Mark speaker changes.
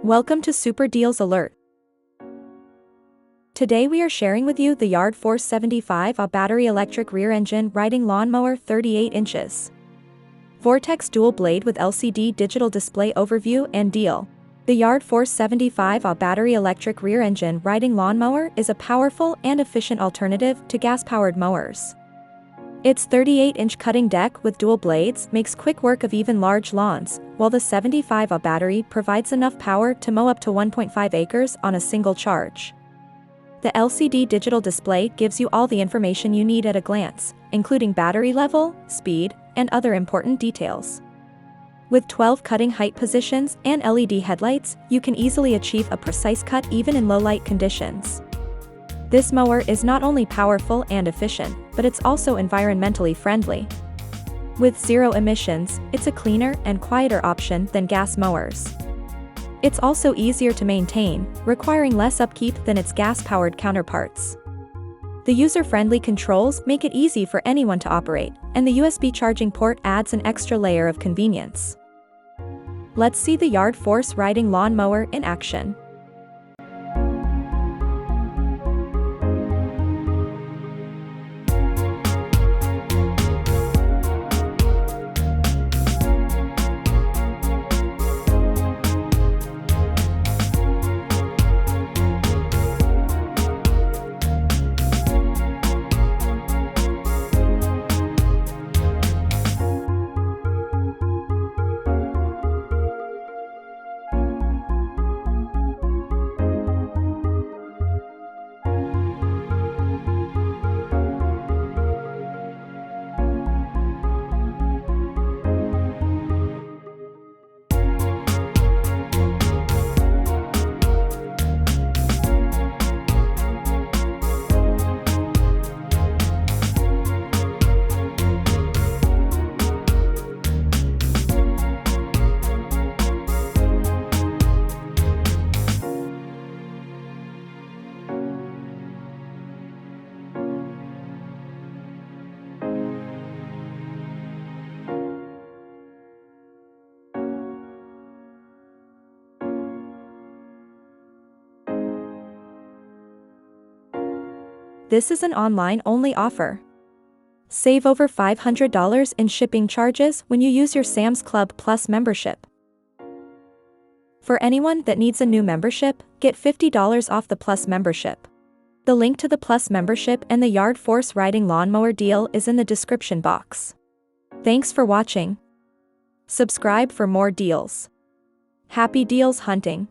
Speaker 1: Welcome to Super Deals Alert. Today we are sharing with you the Yard Force 75, a battery electric rear engine riding lawnmower 38 inches. Vortex dual blade with LCD digital display overview and deal. The Yard Force 75, a battery electric rear engine riding lawnmower is a powerful and efficient alternative to gas-powered mowers. Its 38-inch cutting deck with dual blades makes quick work of even large lawns, while the 75Ah battery provides enough power to mow up to 1.5 acres on a single charge. The LCD digital display gives you all the information you need at a glance, including battery level, speed, and other important details. With 12 cutting height positions and LED headlights, you can easily achieve a precise cut even in low-light conditions. This mower is not only powerful and efficient, but it's also environmentally friendly. With zero emissions, it's a cleaner and quieter option than gas mowers. It's also easier to maintain, requiring less upkeep than its gas-powered counterparts. The user-friendly controls make it easy for anyone to operate, and the USB charging port adds an extra layer of convenience. Let's see the Yard Force riding lawnmower in action. This is an online-only offer. Save over $500 in shipping charges when you use your Sam's Club Plus membership. For anyone that needs a new membership, get $50 off the Plus membership. The link to the Plus membership and the Yard Force riding lawnmower deal is in the description box. Thanks for watching. Subscribe for more deals. Happy deals hunting!